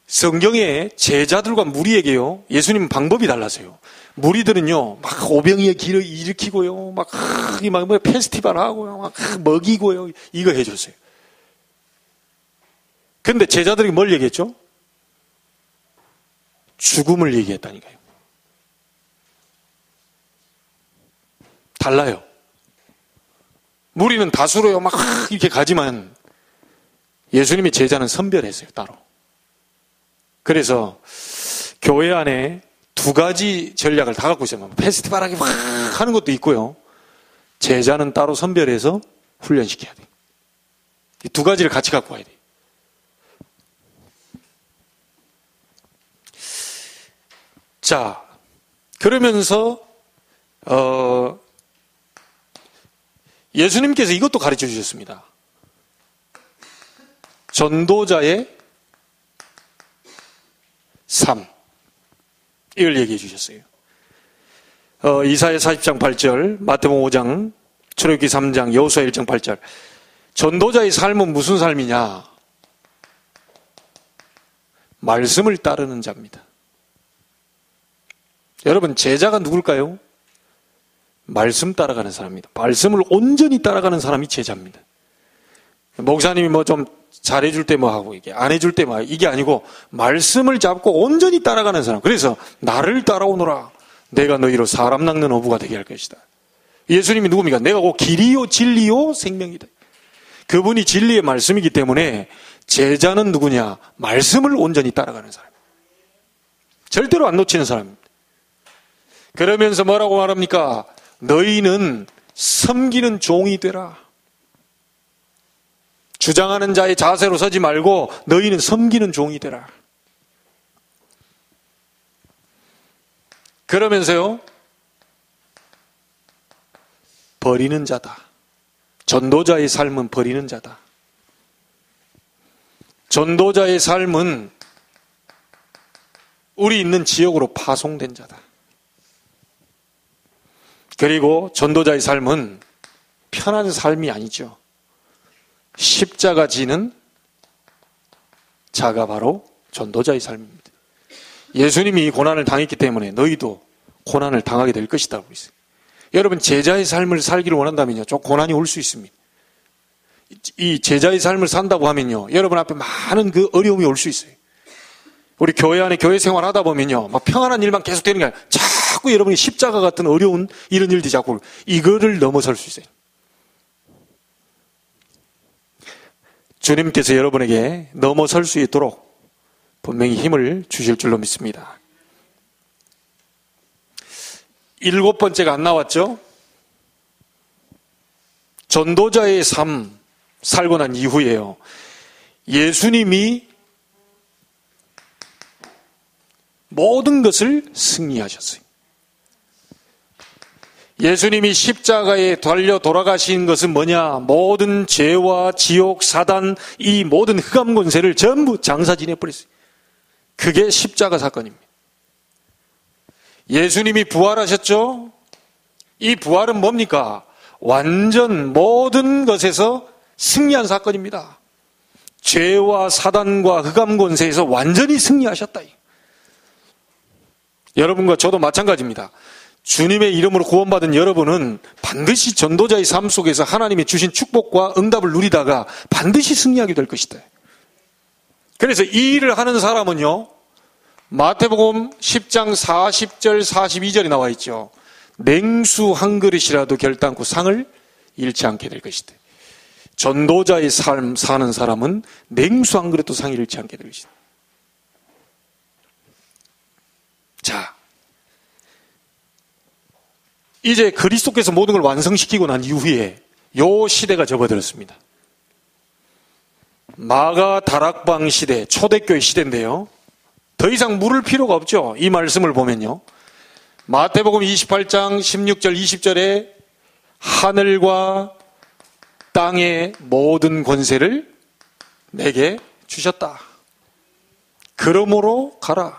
성경에 제자들과 무리에게요, 예수님은 방법이 달라서요. 무리들은요, 막 오병이의 길을 일으키고요, 막 페스티벌 하고요, 막 먹이고요, 이거 해줬어요. 근데 제자들이 뭘 얘기했죠? 죽음을 얘기했다니까요. 달라요. 무리는 다수로요, 막 이렇게 가지만 예수님이 제자는 선별했어요, 따로. 그래서 교회 안에 두 가지 전략을 다 갖고 있어요. 페스티벌하게 막 하는 것도 있고요. 제자는 따로 선별해서 훈련시켜야 돼요. 이 두 가지를 같이 갖고 와야 돼요. 자, 그러면서 예수님께서 이것도 가르쳐 주셨습니다. 전도자의 삶, 이걸 얘기해 주셨어요. 이사야 40장 8절, 마태복음 5장, 출애굽기 3장, 여호수아 1장 8절. 전도자의 삶은 무슨 삶이냐? 말씀을 따르는 자입니다. 여러분, 제자가 누굴까요? 말씀 따라가는 사람입니다. 말씀을 온전히 따라가는 사람이 제자입니다. 목사님이 뭐 좀 잘해줄 때 뭐 하고, 이게 안 해줄 때 뭐, 이게 아니고, 말씀을 잡고 온전히 따라가는 사람. 그래서, 나를 따라오너라. 내가 너희로 사람 낚는 어부가 되게 할 것이다. 예수님이 누굽니까? 내가 곧 길이요, 진리요, 생명이다. 그분이 진리의 말씀이기 때문에, 제자는 누구냐? 말씀을 온전히 따라가는 사람. 절대로 안 놓치는 사람입니다. 그러면서 뭐라고 말합니까? 너희는 섬기는 종이 되라. 주장하는 자의 자세로 서지 말고 너희는 섬기는 종이 되라. 그러면서요, 버리는 자다. 전도자의 삶은 버리는 자다. 전도자의 삶은 우리 있는 지역으로 파송된 자다. 그리고 전도자의 삶은 편한 삶이 아니죠. 십자가 지는 자가 바로 전도자의 삶입니다. 예수님이 고난을 당했기 때문에 너희도 고난을 당하게 될 것이다. 그러고 있어요. 여러분, 제자의 삶을 살기를 원한다면요, 좀 고난이 올 수 있습니다. 이 제자의 삶을 산다고 하면요, 여러분 앞에 많은 그 어려움이 올 수 있어요. 우리 교회 안에 교회 생활 하다 보면요, 막 평안한 일만 계속 되는 게 아니라 자꾸 여러분이 십자가 같은 어려운 이런 일들이 자꾸 이거를 넘어설 수 있어요. 주님께서 여러분에게 넘어설 수 있도록 분명히 힘을 주실 줄로 믿습니다. 7번째가 안 나왔죠? 전도자의 삶 살고 난 이후에요, 예수님이 모든 것을 승리하셨어요. 예수님이 십자가에 달려 돌아가신 것은 뭐냐? 모든 죄와 지옥, 사단, 이 모든 흑암 권세를 전부 장사지내 버렸어요. 그게 십자가 사건입니다. 예수님이 부활하셨죠? 이 부활은 뭡니까? 완전 모든 것에서 승리한 사건입니다. 죄와 사단과 흑암 권세에서 완전히 승리하셨다. 여러분과 저도 마찬가지입니다. 주님의 이름으로 구원받은 여러분은 반드시 전도자의 삶 속에서 하나님이 주신 축복과 응답을 누리다가 반드시 승리하게 될 것이다. 그래서 이 일을 하는 사람은요, 마태복음 10장 40절 42절에 나와 있죠. 냉수 한 그릇이라도 결단코 상을 잃지 않게 될 것이다. 전도자의 삶 사는 사람은 냉수 한 그릇도 상을 잃지 않게 될 것이다. 자, 이제 그리스도께서 모든 걸 완성시키고 난 이후에 요 시대가 접어들었습니다. 마가 다락방 시대, 초대교회 시대인데요, 더 이상 물을 필요가 없죠. 이 말씀을 보면요, 마태복음 28장 16절 20절에 하늘과 땅의 모든 권세를 내게 주셨다. 그러므로 가라.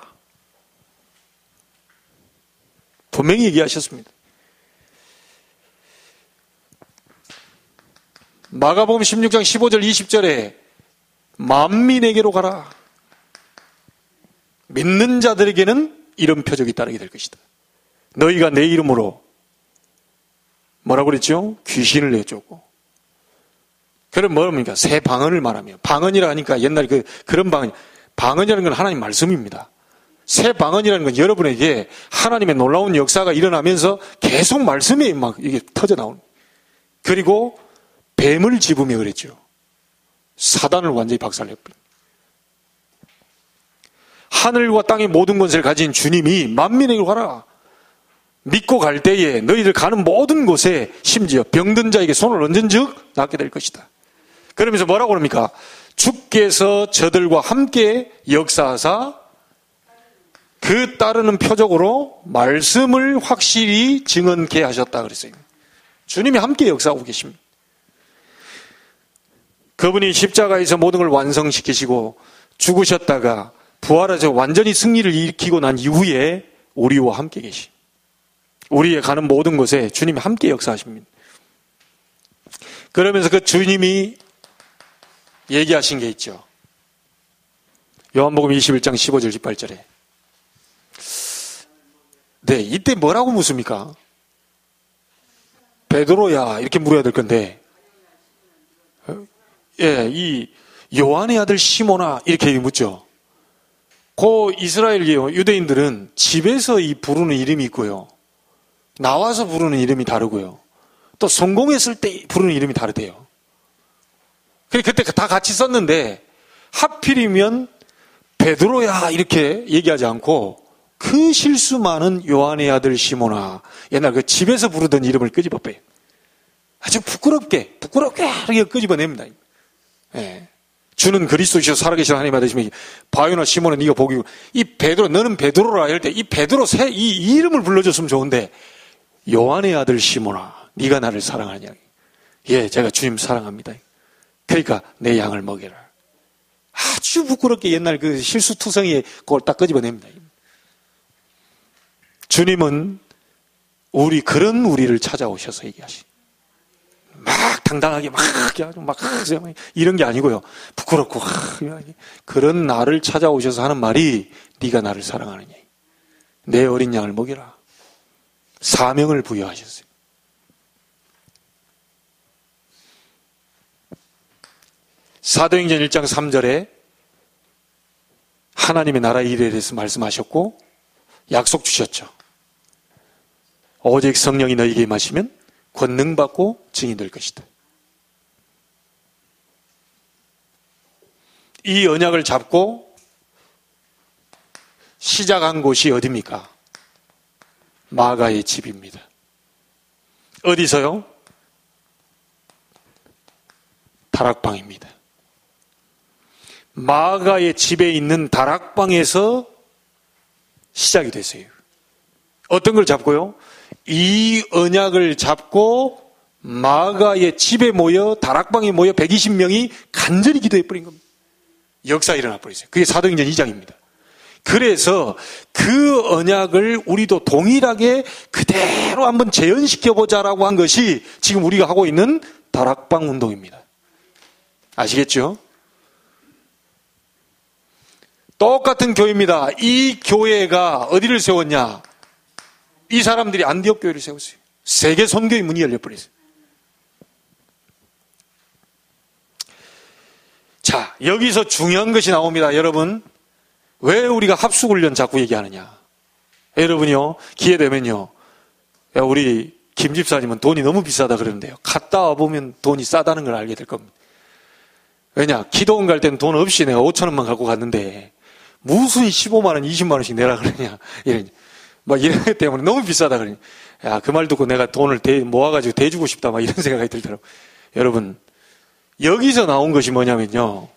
분명히 얘기하셨습니다. 마가복음 16장 15절 20절에 만민에게로 가라. 믿는 자들에게는 이런 표적이 따르게 될 것이다. 너희가 내 이름으로 뭐라고 그랬죠? 귀신을 내쫓고. 그럼 뭡니까? 새 방언을 말하며. 방언이라 하니까 옛날에 그런 방언. 방언이라는 건 하나님 말씀입니다. 새 방언이라는 건 여러분에게 하나님의 놀라운 역사가 일어나면서 계속 말씀이 막 이게 터져 나오는. 그리고 뱀을 집으며 그랬죠. 사단을 완전히 박살냈습니다. 하늘과 땅의 모든 권세를 가진 주님이 만민에게 가라. 믿고 갈 때에 너희들 가는 모든 곳에 심지어 병든 자에게 손을 얹은 즉 낫게 될 것이다. 그러면서 뭐라고 합니까? 주께서 저들과 함께 역사하사 그 따르는 표적으로 말씀을 확실히 증언케 하셨다 그랬어요. 주님이 함께 역사하고 계십니다. 그분이 십자가에서 모든 걸 완성시키시고 죽으셨다가 부활하셔서 완전히 승리를 일으키고 난 이후에 우리와 함께 계시. 우리의 가는 모든 곳에 주님이 함께 역사하십니다. 그러면서 그 주님이 얘기하신 게 있죠. 요한복음 21장 15절 18절에. 네, 이때 뭐라고 묻습니까? 베드로야 이렇게 물어야 될 건데, 예, 이 요한의 아들 시몬아 이렇게 묻죠. 그 이스라엘 유대인들은 집에서 이 부르는 이름이 있고요, 나와서 부르는 이름이 다르고요, 또 성공했을 때 부르는 이름이 다르대요. 그때 다 같이 썼는데 하필이면 베드로야 이렇게 얘기하지 않고 그 실수 많은 요한의 아들 시몬아, 옛날 그 집에서 부르던 이름을 끄집어 빼요. 아주 부끄럽게 이렇게 끄집어냅니다. 예. 주는 그리스도시여 살아계신 하나님 아들이시며 바요나 시몬은 네가 복이고, 이 베드로 너는 베드로라 할 때 이 베드로 이 이름을 불러줬으면 좋은데 요한의 아들 시몬아 네가 나를 사랑하냐. 예, 제가 주님 사랑합니다. 그러니까 내 양을 먹여라. 아주 부끄럽게 옛날 그 실수투성이에 그걸 딱 끄집어냅니다. 주님은 그런 우리를 찾아오셔서 얘기하시. 막 당당하게 막 이런 게 아니고요. 부끄럽고 그런 나를 찾아오셔서 하는 말이 네가 나를 사랑하느냐. 내 어린 양을 먹이라. 사명을 부여하셨어요. 사도행전 1장 3절에 하나님의 나라 일에 대해서 말씀하셨고 약속 주셨죠. 오직 성령이 너희에게 임하시면 권능 받고 증인 될 것이다. 이 언약을 잡고 시작한 곳이 어디입니까? 마가의 집입니다. 어디서요? 다락방입니다. 마가의 집에 있는 다락방에서 시작이 됐어요. 어떤 걸 잡고요? 이 언약을 잡고 마가의 집에 모여 다락방에 모여 120명이 간절히 기도해버린 겁니다. 역사 일어나 버렸어요. 그게 사도행전 2장입니다. 그래서 그 언약을 우리도 동일하게 그대로 한번 재현시켜보자라고 한 것이 지금 우리가 하고 있는 다락방 운동입니다. 아시겠죠? 똑같은 교회입니다. 이 교회가 어디를 세웠냐? 이 사람들이 안디옥 교회를 세웠어요. 세계 선교의 문이 열려버렸어요. 자, 여기서 중요한 것이 나옵니다. 여러분, 왜 우리가 합숙훈련 자꾸 얘기하느냐? 여러분이요, 기회 되면요, 우리 김 집사님은 돈이 너무 비싸다 그러는데요, 갔다 와보면 돈이 싸다는 걸 알게 될 겁니다. 왜냐? 기도원 갈 때는 돈 없이 내가 5,000원만 갖고 갔는데 무슨 15만 원, 20만 원씩 내라 그러냐? 막 이런 것 때문에 너무 비싸다 그러냐? 야, 그 말 듣고 내가 돈을 모아가지고 대주고 싶다, 막 이런 생각이 들더라고요. 여러분, 여기서 나온 것이 뭐냐면요,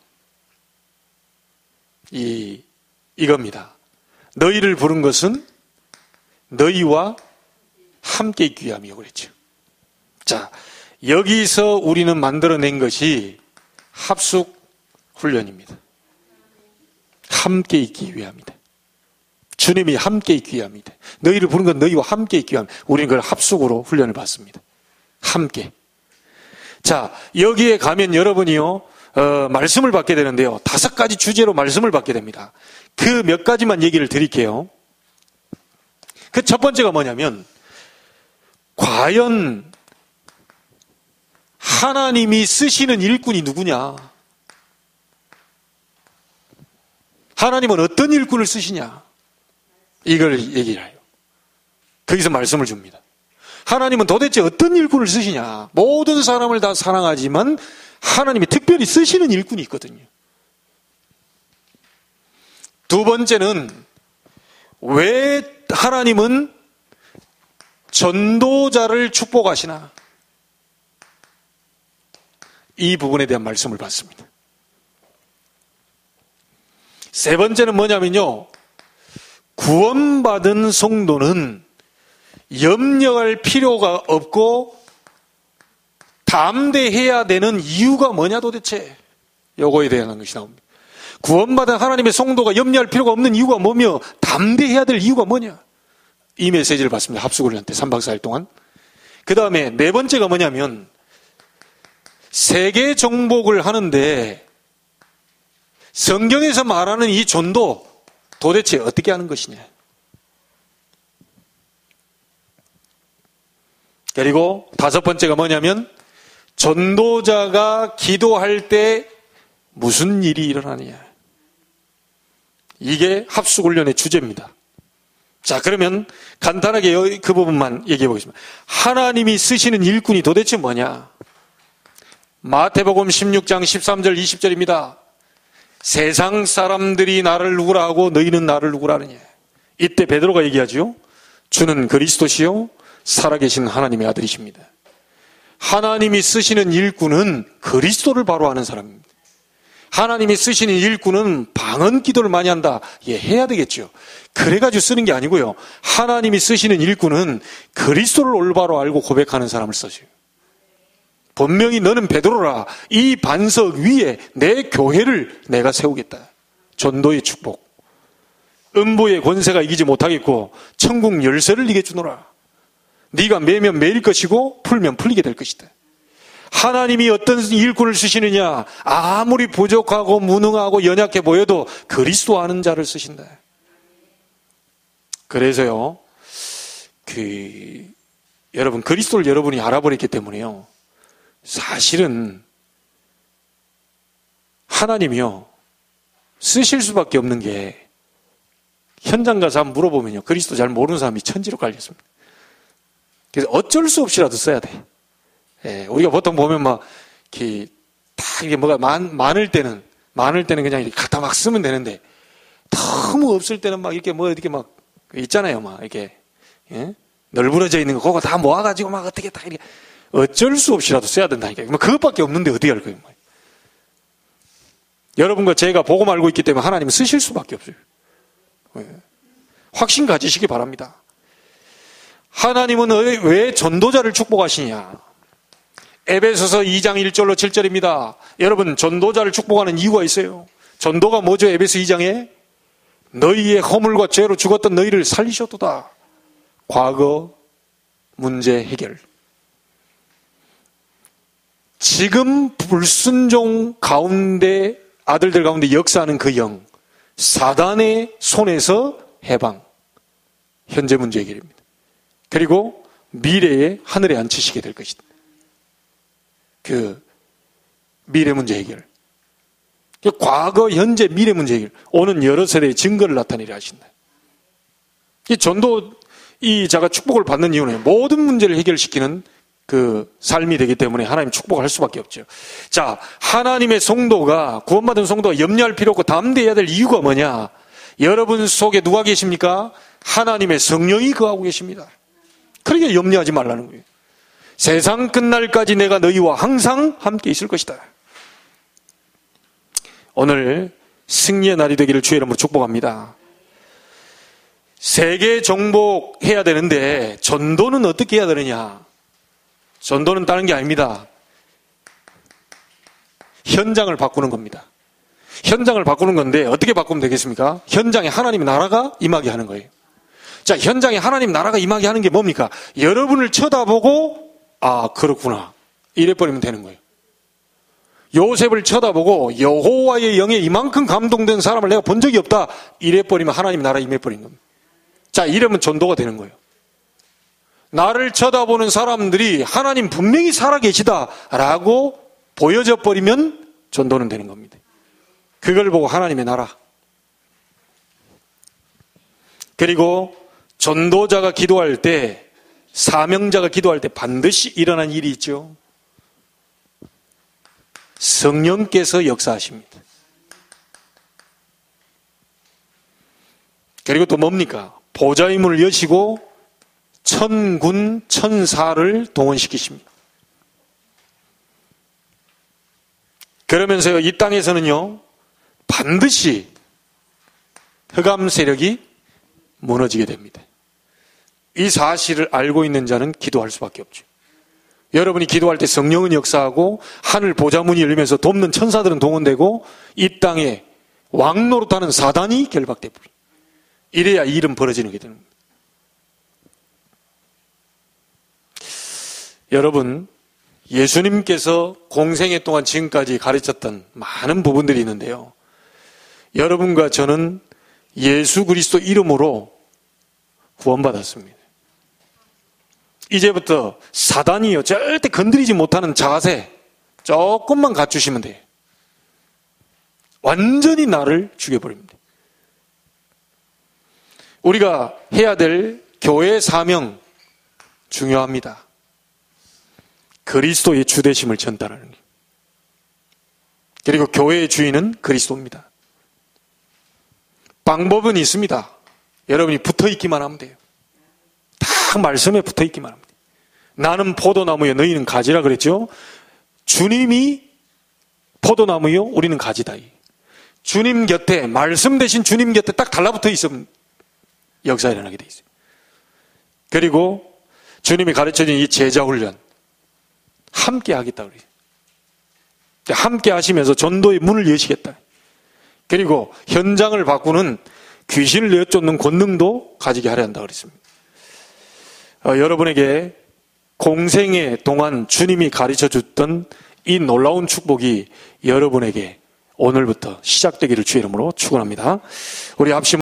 이겁니다. 너희를 부른 것은 너희와 함께 있기 위함이요 그랬죠. 자, 여기서 우리는 만들어낸 것이 합숙 훈련입니다. 함께 있기 위함이다. 주님이 함께 있기 위함이다. 너희를 부른 건 너희와 함께 있기 위함. 우리는 그걸 합숙으로 훈련을 받습니다. 함께. 자, 여기에 가면 여러분이요, 말씀을 받게 되는데요, 5가지 주제로 말씀을 받게 됩니다. 그 몇 가지만 얘기를 드릴게요. 그 첫 번째가 뭐냐면, 과연 하나님이 쓰시는 일꾼이 누구냐? 하나님은 어떤 일꾼을 쓰시냐? 이걸 얘기를 해요. 거기서 말씀을 줍니다. 하나님은 도대체 어떤 일꾼을 쓰시냐? 모든 사람을 다 사랑하지만 하나님이 특별히 쓰시는 일꾼이 있거든요. 두 번째는 왜 하나님은 전도자를 축복하시나? 이 부분에 대한 말씀을 받습니다. 세 번째는 뭐냐면요, 구원받은 성도는 염려할 필요가 없고 담대해야 되는 이유가 뭐냐 도대체? 요거에 대한 것이 나옵니다. 구원받은 하나님의 성도가 염려할 필요가 없는 이유가 뭐며 담대해야 될 이유가 뭐냐? 이 메시지를 받습니다. 합숙훈련 때 3박 4일 동안. 그 다음에 네 번째가 뭐냐면, 세계 정복을 하는데 성경에서 말하는 이 전도 도대체 어떻게 하는 것이냐? 그리고 다섯 번째가 뭐냐면, 전도자가 기도할 때 무슨 일이 일어나느냐? 이게 합숙훈련의 주제입니다. 자, 그러면 간단하게 그 부분만 얘기해 보겠습니다. 하나님이 쓰시는 일꾼이 도대체 뭐냐? 마태복음 16장 13절 20절입니다. 세상 사람들이 나를 누구라 하고 너희는 나를 누구라 하느냐? 이때 베드로가 얘기하죠. 주는 그리스도시요 살아계신 하나님의 아들이십니다. 하나님이 쓰시는 일꾼은 그리스도를 바로 아는 사람입니다. 하나님이 쓰시는 일꾼은 방언 기도를 많이 한다. 예, 해야 되겠죠. 그래가지고 쓰는 게 아니고요. 하나님이 쓰시는 일꾼은 그리스도를 올바로 알고 고백하는 사람을 써줘요. 분명히 너는 베드로라. 이 반석 위에 내 교회를 내가 세우겠다. 전도의 축복. 음부의 권세가 이기지 못하겠고 천국 열쇠를 네게 주노라. 네가 매면 매일 것이고 풀면 풀리게 될 것이다. 하나님이 어떤 일꾼을 쓰시느냐? 아무리 부족하고 무능하고 연약해 보여도 그리스도 아는 자를 쓰신다. 그래서요, 여러분, 그리스도를 여러분이 알아버렸기 때문에요, 사실은 하나님이요, 쓰실 수밖에 없는 게, 현장 가서 한번 물어보면요, 그리스도 잘 모르는 사람이 천지로 깔렸습니다. 그래서 어쩔 수 없이라도 써야 돼. 예, 우리가 보통 보면 막, 이게 뭐가 많을 때는 그냥 이렇게 갖다 막 쓰면 되는데, 너무 없을 때는 막 이렇게 막, 있잖아요, 막, 이렇게, 예? 널브러져 있는 거, 그거 다 모아가지고 막 어떻게 다 이렇게, 어쩔 수 없이라도 써야 된다니까. 뭐 그것밖에 없는데 어떻게 할 거예요? 여러분과 제가 복음 알고 있기 때문에 하나님은 쓰실 수밖에 없어요. 예. 확신 가지시기 바랍니다. 하나님은 왜 전도자를 축복하시냐? 에베소서 2장 1절로 7절입니다. 여러분, 전도자를 축복하는 이유가 있어요. 전도가 뭐죠? 에베소 2장에 너희의 허물과 죄로 죽었던 너희를 살리셨도다. 과거 문제 해결. 지금 불순종 가운데 아들들 가운데 역사하는 그 영, 사단의 손에서 해방. 현재 문제 해결입니다. 그리고 미래에 하늘에 앉히시게 될 것이다. 그 미래 문제 해결. 과거, 현재, 미래 문제 해결. 오는 여러 세대의 증거를 나타내려 하신다. 이 전도, 이 자가 축복을 받는 이유는 모든 문제를 해결시키는 그 삶이 되기 때문에 하나님 축복을 할 수밖에 없죠. 자, 하나님의 성도가, 구원받은 성도가 염려할 필요 없고 담대해야 될 이유가 뭐냐? 여러분 속에 누가 계십니까? 하나님의 성령이 거하고 계십니다. 그러니까 염려하지 말라는 거예요. 세상 끝날까지 내가 너희와 항상 함께 있을 것이다. 오늘 승리의 날이 되기를 주의 이름으로 축복합니다. 세계 정복해야 되는데 전도는 어떻게 해야 되느냐? 전도는 다른 게 아닙니다. 현장을 바꾸는 겁니다. 현장을 바꾸는 건데 어떻게 바꾸면 되겠습니까? 현장에 하나님의 나라가 임하게 하는 거예요. 자, 현장에 하나님 나라가 임하게 하는 게 뭡니까? 여러분을 쳐다보고 아, 그렇구나. 이래버리면 되는 거예요. 요셉을 쳐다보고 여호와의 영에 이만큼 감동된 사람을 내가 본 적이 없다. 이래버리면 하나님 나라 임해버린 겁니다. 자, 이러면 전도가 되는 거예요. 나를 쳐다보는 사람들이 하나님 분명히 살아계시다라고 보여져 버리면 전도는 되는 겁니다. 그걸 보고 하나님의 나라. 그리고 전도자가 기도할 때, 사명자가 기도할 때 반드시 일어난 일이 있죠. 성령께서 역사하십니다. 그리고 또 뭡니까? 보좌의 문을 여시고 천군 천사를 동원시키십니다. 그러면서요, 이 땅에서는요, 반드시 흑암 세력이 무너지게 됩니다. 이 사실을 알고 있는 자는 기도할 수밖에 없죠. 여러분이 기도할 때 성령은 역사하고 하늘 보좌문이 열리면서 돕는 천사들은 동원되고 이 땅에 왕노릇하는 사단이 결박돼 버립니다. 이래야 이 일은 벌어지는 게 되는 겁니다. 여러분, 예수님께서 공생애 동안 지금까지 가르쳤던 많은 부분들이 있는데요. 여러분과 저는 예수 그리스도 이름으로 구원받았습니다. 이제부터 사단이요, 절대 건드리지 못하는 자세 조금만 갖추시면 돼요. 완전히 나를 죽여버립니다. 우리가 해야 될 교회의 사명 중요합니다. 그리스도의 주되심을 전달하는 것. 그리고 교회의 주인은 그리스도입니다. 방법은 있습니다. 여러분이 붙어있기만 하면 돼요. 딱 말씀에 붙어있기만 합니다. 나는 포도나무요, 너희는 가지라 그랬죠. 주님이 포도나무요, 우리는 가지다. 주님 곁에, 말씀 대신 주님 곁에 딱 달라붙어 있으면 역사가 일어나게 돼 있어요. 그리고 주님이 가르쳐준 이 제자훈련 함께 하겠다 그래요. 함께 하시면서 전도의 문을 여시겠다. 그리고 현장을 바꾸는 귀신을 내쫓는 권능도 가지게 하려 한다고 그랬습니다. 여러분에게 공생애 동안 주님이 가르쳐 줬던 이 놀라운 축복이 여러분에게 오늘부터 시작되기를 주의 이름으로 축원합니다. 우리 합심